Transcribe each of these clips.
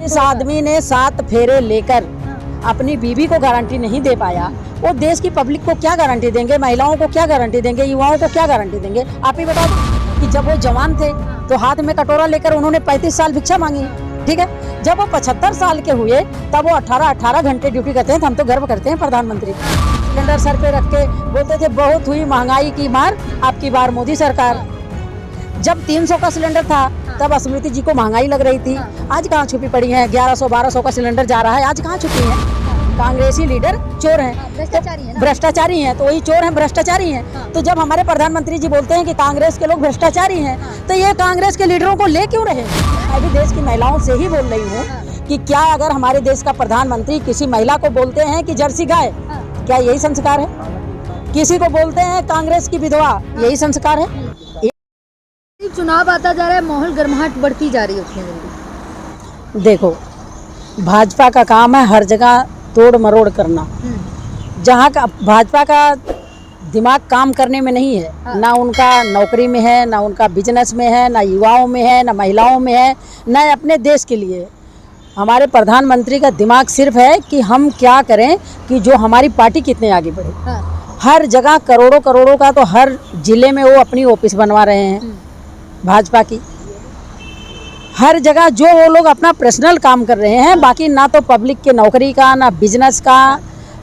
इस आदमी ने 7 फेरे लेकर अपनी बीवी को गारंटी नहीं दे पाया, वो देश की पब्लिक को क्या गारंटी देंगे, महिलाओं को क्या गारंटी देंगे, युवाओं को क्या गारंटी देंगे। आप ही बता दो कि जब वो जवान थे तो हाथ में कटोरा लेकर उन्होंने 35 साल भिक्षा मांगी, ठीक है। जब वो 75 साल के हुए तब वो 18 घंटे ड्यूटी करते हैं। तो हम तो गर्व करते हैं प्रधानमंत्री। सिलेंडर सर पे रख के बोलते थे बहुत हुई महंगाई की मार, आपकी बार मोदी सरकार। जब 300 का सिलेंडर था तब स्मृति जी को महंगाई लग रही थी, आज कहाँ छुपी पड़ी है। 1100-1200 का सिलेंडर जा रहा है, आज कहाँ छुपी है। कांग्रेसी लीडर चोर हैं, भ्रष्टाचारी हैं, तो वही चोर हैं, भ्रष्टाचारी हैं। तो जब हमारे प्रधानमंत्री जी बोलते हैं कि कांग्रेस के लोग भ्रष्टाचारी हैं, तो ये कांग्रेस के लीडरों को ले क्यों रहे। मैं भी देश की महिलाओं से ही बोल रही हूँ कि क्या अगर हमारे देश का प्रधानमंत्री किसी महिला को बोलते हैं कि जर्सी गाय, क्या यही संस्कार है। किसी को बोलते हैं कांग्रेस की विधवा, यही संस्कार है। चुनाव आता जा रहा है, माहौल गर्माहट बढ़ती जा रही है उतनी जल्दी। देखो, भाजपा का काम है हर जगह तोड़ मरोड़ करना। जहाँ का भाजपा का दिमाग काम करने में नहीं है, ना उनका नौकरी में है, ना उनका बिजनेस में है, ना युवाओं में है, ना महिलाओं में है, ना अपने देश के लिए। हमारे प्रधानमंत्री का दिमाग सिर्फ है कि हम क्या करें कि जो हमारी पार्टी कितने आगे बढ़े। हर जगह करोड़ों का तो हर जिले में वो अपनी ऑफिस बनवा रहे हैं भाजपा की। हर जगह जो वो लोग अपना पर्सनल काम कर रहे हैं, बाकी ना तो पब्लिक के नौकरी का, ना बिजनेस का,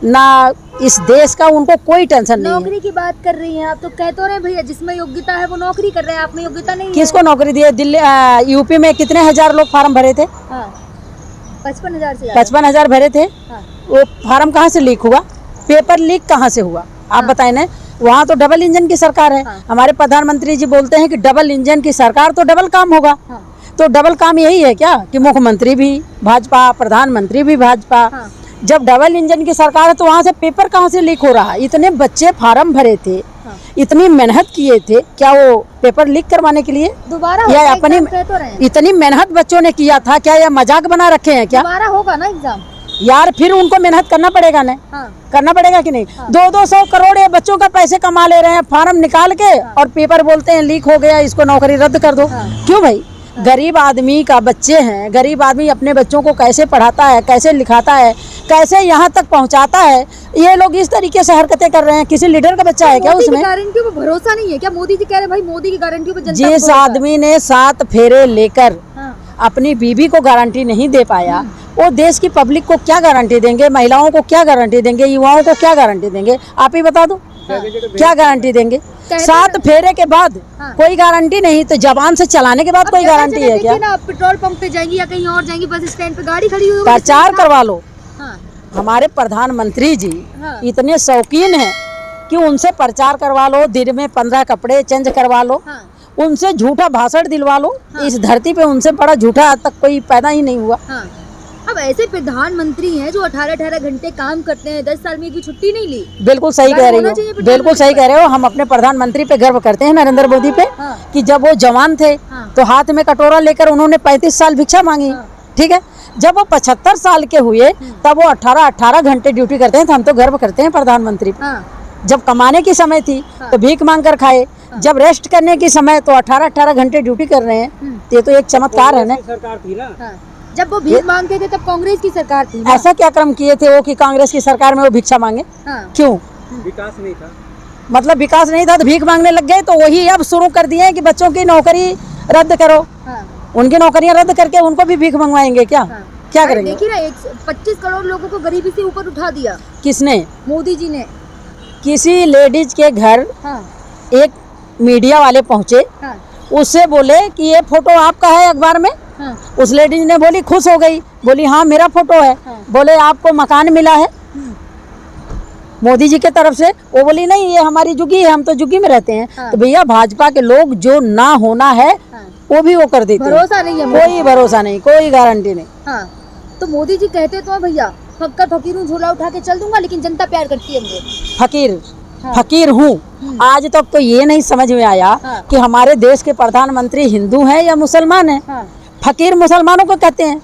ना इस देश का उनको कोई टेंशन नहीं है। नौकरी की बात कर रही हैं आप, तो कह तो रहे भैया जिसमें योग्यता है वो नौकरी कर रहे हैं, आप में योग्यता नहीं है। किसको नौकरी दी है। दिल्ली यूपी में कितने हजार लोग फार्म भरे थे। 55,000 से 55,000 भरे थे। वो फार्म कहाँ से लीक हुआ, पेपर लीक कहाँ से हुआ, आप बताएं ना। वहाँ तो डबल इंजन की सरकार है। हमारे प्रधानमंत्री जी बोलते हैं कि डबल इंजन की सरकार, तो डबल काम होगा। तो डबल काम यही है क्या कि मुख्यमंत्री भी भाजपा, प्रधानमंत्री भी भाजपा। जब डबल इंजन की सरकार है तो वहाँ से पेपर कहाँ से लीक हो रहा है। इतने बच्चे फार्म भरे थे, इतनी मेहनत किए थे, क्या वो पेपर लीक करवाने के लिए दोबारा या अपनी इतनी मेहनत बच्चों ने किया था, क्या यह मजाक बना रखे हैं क्या। दोबारा होगा ना एग्जाम यार, फिर उनको मेहनत करना पड़ेगा ना। करना पड़ेगा कि नहीं। 200 करोड़ ये बच्चों का पैसे कमा ले रहे हैं फार्म निकाल के, और पेपर बोलते हैं लीक हो गया, इसको नौकरी रद्द कर दो। क्यों भाई, गरीब आदमी का बच्चे हैं, गरीब आदमी अपने बच्चों को कैसे पढ़ाता है, कैसे लिखाता है, कैसे यहाँ तक पहुँचाता है। ये लोग इस तरीके से हरकतें कर रहे हैं। किसी लीडर का बच्चा है क्या उसमें। गारंटियों पर भरोसा नहीं है क्या। मोदी जी कह रहे भाई मोदी की गारंटियों पर जिस आदमी ने 7 फेरे लेकर अपनी बीवी को गारंटी नहीं दे पाया, वो देश की पब्लिक को क्या गारंटी देंगे, महिलाओं को क्या गारंटी देंगे, युवाओं को क्या गारंटी देंगे। आप ही बता दो क्या गारंटी देंगे। 7 फेरे के बाद कोई गारंटी नहीं, तो जवान से चलाने के बाद कोई गारंटी है क्या। ना पेट्रोल पंप पे जाएंगी या कहीं और जाएंगी, बस स्टैंड पे गाड़ी खड़ी होगी, प्रचार करवा लो। हमारे प्रधानमंत्री जी इतने शौकीन हैं कि उनसे प्रचार करवा लो, दिन में 15 कपड़े चेंज करवा लो, उनसे झूठा भाषण दिलवा लो। इस धरती पे उनसे बड़ा झूठा आज तक कोई पैदा ही नहीं हुआ। अब ऐसे प्रधानमंत्री हैं जो 18 घंटे काम करते हैं, 10 साल में एक भी छुट्टी नहीं ली। बिल्कुल सही कह रही हो, बिल्कुल सही कह रहे हो। हम अपने प्रधानमंत्री पे गर्व करते हैं, नरेंद्र मोदी पे, कि जब वो जवान थे तो हाथ में कटोरा लेकर उन्होंने 35 साल भिक्षा मांगी, ठीक है। जब वो 75 साल के हुए तब वो 18 घंटे ड्यूटी करते हैं। तो हम तो गर्व करते हैं प्रधानमंत्री पे। जब कमाने की समय थी तो भीख मांग कर खाए, जब रेस्ट करने की समय तो 18 घंटे ड्यूटी कर रहे हैं। ये तो एक चमत्कार है ना। सरकार थी ना, जब वो भीख मांगते थे तब कांग्रेस की सरकार थी। ऐसा क्या कर्म किए थे वो कि कांग्रेस की सरकार में वो भिक्षा मांगे। क्यों, विकास नहीं था। मतलब विकास नहीं था तो भीख मांगने लग गए। तो वही अब शुरू कर दिए कि बच्चों की नौकरी रद्द करो। उनकी नौकरियां रद्द करके उनको भी भीख मंगवाएंगे क्या। क्या करेंगे। देखिए ना, 25 करोड़ लोगों को गरीबी से ऊपर उठा दिया। किसने। मोदी जी ने। किसी लेडीज के घर एक मीडिया वाले पहुंचे, उससे बोले कि ये फोटो आपका है अखबार में। उस लेडीज ने बोली, खुश हो गई, बोली हाँ मेरा फोटो है। बोले आपको मकान मिला है मोदी जी के तरफ से। वो बोली नहीं, ये हमारी जुगी है, हम तो जुगी में रहते हैं। तो भैया भाजपा के लोग जो ना होना है वो भी वो कर देते हैं। भरोसा नहीं है, कोई भरोसा नहीं, कोई गारंटी नहीं। तो मोदी जी कहते तो भैया फक्कर फकीर हूँ, झोला उठा के चल दूंगा, लेकिन जनता प्यार करती है मुझे। फकीर हूँ। आज तक तो ये नहीं समझ में आया कि हमारे देश के प्रधानमंत्री हिंदू हैं या मुसलमान हैं। फकीर मुसलमानों को कहते हैं,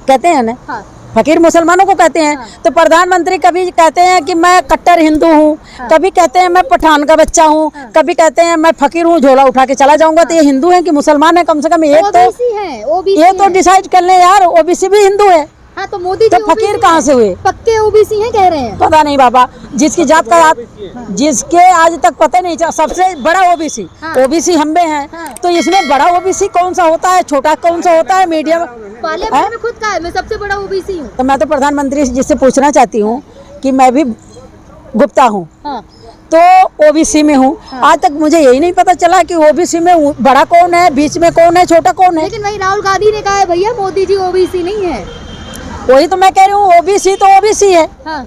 कहते हैं ना। फकीर मुसलमानों को कहते हैं। तो प्रधानमंत्री कभी कहते हैं कि मैं कट्टर हिंदू हूँ, कभी कहते हैं मैं पठान का बच्चा हूँ, कभी कहते हैं मैं फकीर हूँ, झोला उठा के चला जाऊंगा। तो ये हिंदू है कि मुसलमान है? कम से कम एक तो ओबीसी है, ओबीसी ये तो डिसाइड कर ले यार। ओबीसी भी हिंदू है हाँ, तो मोदी जी तो फकीर OBC कहाँ हैं? से हुए? पक्के ओबीसी हैं कह रहे हैं। पता नहीं बाबा, जिसकी जात का जिसके आज तक पता नहीं चला। सबसे बड़ा ओबीसी ओबीसी हम में है। तो इसमें बड़ा ओबीसी कौन सा होता है, छोटा कौन सा होता है? मीडिया पार्लियामेंट में खुद कहा है मैं सबसे बड़ा ओबीसी हूँ। तो मैं तो प्रधानमंत्री से जिससे पूछना चाहती हूँ कि मैं भी गुप्ता हूँ हाँ, तो ओबीसी में हूँ। आज तक मुझे यही नहीं पता चला कि ओबीसी में बड़ा कौन है, बीच में कौन है, छोटा कौन है। लेकिन वही राहुल गांधी ने कहा है भैया मोदी जी ओबीसी नहीं है। वही तो मैं कह रही हूँ, ओबीसी तो ओबीसी है। हाँ,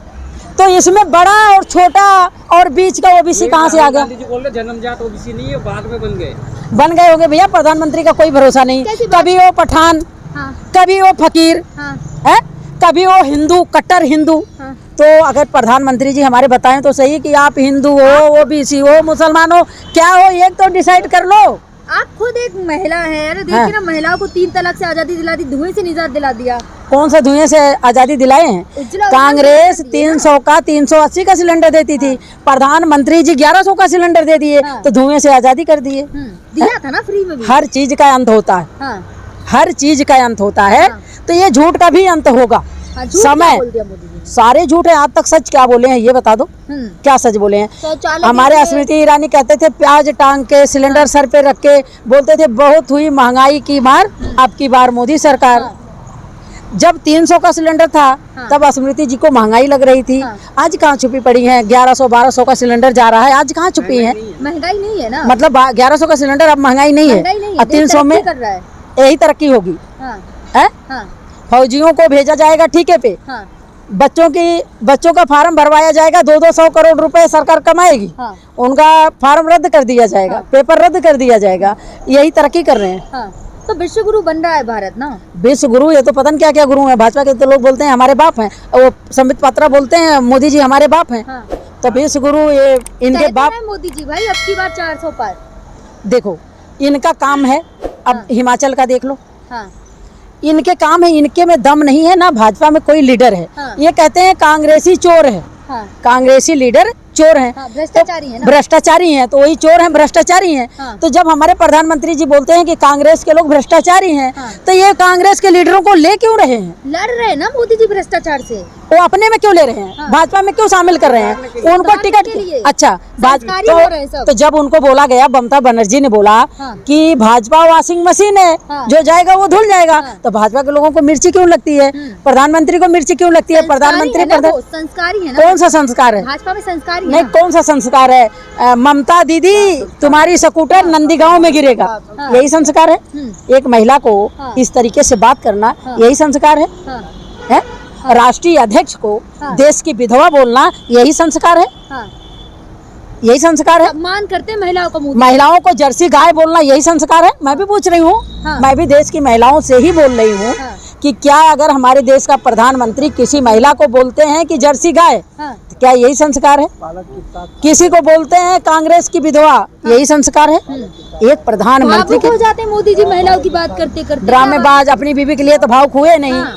तो इसमें बड़ा और छोटा और बीच का ओबीसी कहाँ से आ गया? गांधी जी बोल रहे जन्मजात ओबीसी नहीं है, बाद में बन गए होंगे भैया। प्रधानमंत्री का कोई भरोसा नहीं। कैसी बात? कभी वो पठान, हाँ, कभी वो फकीर हाँ, है, कभी वो हिंदू, कट्टर हिंदू। हाँ। तो अगर प्रधानमंत्री जी हमारे बताएं तो सही कि आप हिंदू हो, ओबीसी हो, मुसलमान हो, क्या हो, एक तो डिसाइड कर लो। आप खुद एक महिला है। अरे देखिए हाँ। ना, महिलाओं को 3 तलाक से आजादी दिला दी, धुएं से निजात दिला दिया। कौन सा धुएं से आजादी दिलाए हैं? उज्ज्वला कांग्रेस योजना दी है 300 का 380 का सिलेंडर देती थी, प्रधानमंत्री जी 1100 का सिलेंडर दे दिए। हाँ। तो धुएं से आजादी कर दिए। दिया था ना फ्री में भी। हर चीज का अंत होता है, हाँ, हर चीज का अंत होता है। हाँ। तो ये झूठ का भी अंत होगा। हाँ, झूठ क्या समय बोल दिया मोदी जी ने? सारे झूठ है। आज तक सच क्या बोले हैं ये बता दो, क्या सच बोले हैं? शौचालय हमारे के- स्मृति ईरानी कहते थे प्याज टांग के सिलेंडर सर पे रख के बोलते थे बहुत हुई महंगाई की मार, अब की बार मोदी सरकार। जब 300 का सिलेंडर था तब स्मृति जी को महंगाई लग रही थी। आज कहाँ छुपी पड़ी है? 1100-1200 का सिलेंडर जा रहा है, आज कहाँ छुपी है? महंगाई नहीं है ना, मतलब 1100 का सिलेंडर अब महंगाई नहीं महंगाई नहीं है। है, अब 300 में कर रहा है। यही तरक्की होगी हाँ, है। हाँ, फौजियों को भेजा जाएगा ठेके पे, हाँ, बच्चों का फार्म भरवाया जाएगा, 200 करोड़ रुपए सरकार कमाएगी। हाँ, उनका फार्म रद्द कर दिया जाएगा, पेपर रद्द कर दिया जाएगा। यही तरक्की कर रहे हैं। हाँ। तो विश्व गुरु बन रहा है भारत ना। विश्व गुरु, ये तो पता नहीं क्या क्या गुरु हैं। भाजपा के तो लोग बोलते हैं हमारे बाप हैं, वो संबित पात्रा बोलते हैं मोदी जी हमारे बाप हैं। हाँ। तो विश्व गुरु ये इनके कहते बाप। हैं मोदी जी भाई अब की बार 400 पार। देखो इनका काम है, अब हिमाचल का देख लो, हाँ, इनके काम है, इनके में दम नहीं है ना। भाजपा में कोई लीडर है। हाँ। ये कहते हैं कांग्रेसी चोर है, हाँ, कांग्रेसी लीडर चोर हैं। हाँ, भ्रष्टाचारी है ना। भ्रष्टाचारी हैं, तो वही चोर हैं, भ्रष्टाचारी हैं। हाँ। तो जब हमारे प्रधानमंत्री जी बोलते हैं कि कांग्रेस के लोग भ्रष्टाचारी हैं, हाँ। तो ये कांग्रेस के लीडरों को ले क्यों रहे हैं? लड़ रहे हैं ना मोदी जी भ्रष्टाचार से। वो अपने में क्यों ले रहे हैं? हाँ। भाजपा में क्यों शामिल कर रहे हैं? उनको बांटने टिकट के लिए। अच्छा संस्कारी हो रहे हैं सब। तो जब उनको बोला गया, ममता बनर्जी ने बोला हाँ। कि भाजपा वॉशिंग मशीन है, हाँ। जो जाएगा वो धुल जाएगा। हाँ। तो भाजपा के लोगों को मिर्ची क्यों लगती है? प्रधानमंत्री को मिर्ची क्यों लगती है? प्रधानमंत्री संस्कारी है ना। कौन सा संस्कार है? भाजपा में संस्कारी है नहीं, ना। कौन सा संस्कार है? ममता दीदी तुम्हारी स्कूटर नंदीगांव में गिरेगा, हाँ। यही संस्कार है? एक महिला को हाँ। इस तरीके से बात करना, यही संस्कार है? हाँ, है? राष्ट्रीय अध्यक्ष को हाँ। देश की विधवा बोलना, यही संस्कार है? हाँ। यही संस्कार है? सम्मान करते हैं महिलाओं का मोदी। महिलाओं को जर्सी गाय बोलना, यही संस्कार है? मैं भी पूछ रही हूँ। हाँ। मैं भी देश की महिलाओं से ही बोल रही हूँ हाँ। कि क्या अगर हमारे देश का प्रधानमंत्री किसी महिला को बोलते हैं कि जर्सी गाय, हाँ, तो क्या यही संस्कार है? किसी को बोलते हैं कांग्रेस की विधवा, यही संस्कार है? एक प्रधानमंत्री भावुक हो जाते हैं मोदी जी महिलाओं की बात करते करते। ड्रामेबाज, अपनी बीवी के लिए तो भावुक हुए नहीं। हाँ।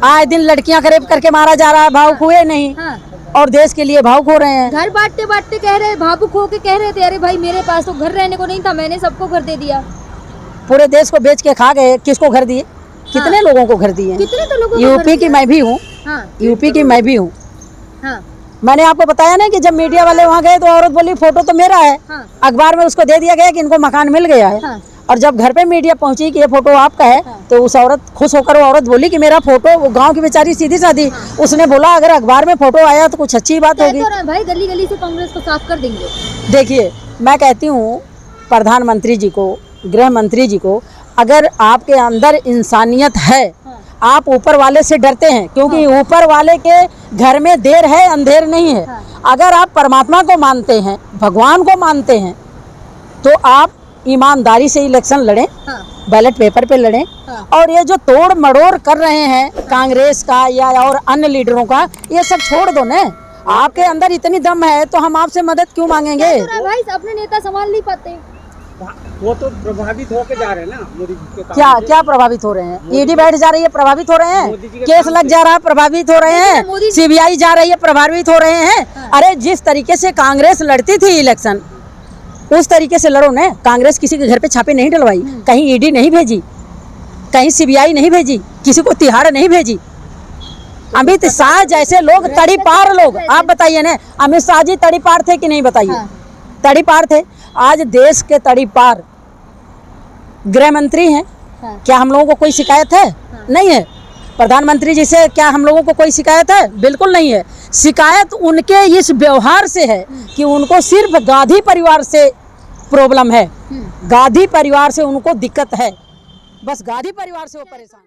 आए दिन लड़कियां रेप करके मारा जा रहा है, भावुक हुए नहीं। हाँ। और देश के लिए भावुक हो रहे हैं। घर बांटते बांटते कह रहे, भावुक होके कह रहे थे अरे भाई मेरे पास तो घर रहने को नहीं था, मैंने सबको घर दे दिया। पूरे देश को बेच के खा गए। किसको घर दिए? कितने लोगों को घर दिए? कितने तो लोगों को यूपी घर की मैं भी हूँ। हाँ, यूपी की मैं भी हूँ। हाँ, मैंने आपको बताया ना कि जब मीडिया वाले वहाँ गए तो औरत बोली फोटो तो मेरा है। हाँ। अखबार में उसको दे दिया गया कि इनको मकान मिल गया है। हाँ। और जब घर पे मीडिया पहुंची कि ये फोटो आपका है, तो उस औरत खुश होकर वो औरत बोली कि मेरा फोटो, वो गांव की बेचारी सीधी सादी, उसने बोला अगर अखबार में फोटो आया तो कुछ अच्छी बात होगी। तो रहे भाई गली गली से कांग्रेस को साफ कर देंगे। देखिए मैं कहती हूँ प्रधानमंत्री जी को, गृह मंत्री जी को, अगर आपके अंदर इंसानियत है, आप ऊपर वाले से डरते हैं, क्योंकि ऊपर वाले के घर में देर है अंधेर नहीं है। अगर आप परमात्मा को मानते हैं, भगवान को मानते हैं, तो आप ईमानदारी से इलेक्शन लड़ें, बैलेट पेपर पे लड़ें। और ये जो तोड़ मड़ोड़ कर रहे हैं कांग्रेस का या और अन्य लीडरों का, ये सब छोड़ दो ना। आपके अंदर इतनी दम है तो हम आपसे मदद क्यों मांगेंगे? भाई अपने नेता संभाल नहीं पाते। वो तो प्रभावित होके जा रहे हैं ना मोदी जी के काम क्या से। क्या प्रभावित हो रहे हैं? ईडी बैठ जा रही है, प्रभावित हो रहे मोदी जी हैं। के केस काम लग से। जा रहा है, प्रभावित हो रहे लेकिन मोदी हैं। जी- सीबीआई जा रही है, प्रभावित हो रहे हैं। अरे जिस तरीके से कांग्रेस लड़ती थी इलेक्शन, उस तरीके से लड़ो ना। कांग्रेस किसी के घर पे छापे नहीं डलवाई, कहीं ईडी नहीं भेजी, कहीं सीबीआई नहीं भेजी, किसी को तिहाड़ नहीं भेजी। अमित शाह जैसे लोग तड़ीपार लोग, आप बताइए ना, अमित शाह जी तड़ीपार थे कि नहीं? बताइए। हाँ। तड़ीपार थे। आज देश के तड़ीपार गृह मंत्री हैं। हाँ। क्या हम लोगों को कोई शिकायत है? नहीं है। प्रधानमंत्री जी से क्या हम लोगों को कोई शिकायत है? बिल्कुल नहीं है। शिकायत उनके इस व्यवहार से है कि उनको सिर्फ गांधी परिवार से प्रॉब्लम है, गांधी परिवार से उनको दिक्कत है, बस गांधी परिवार से वो परेशान।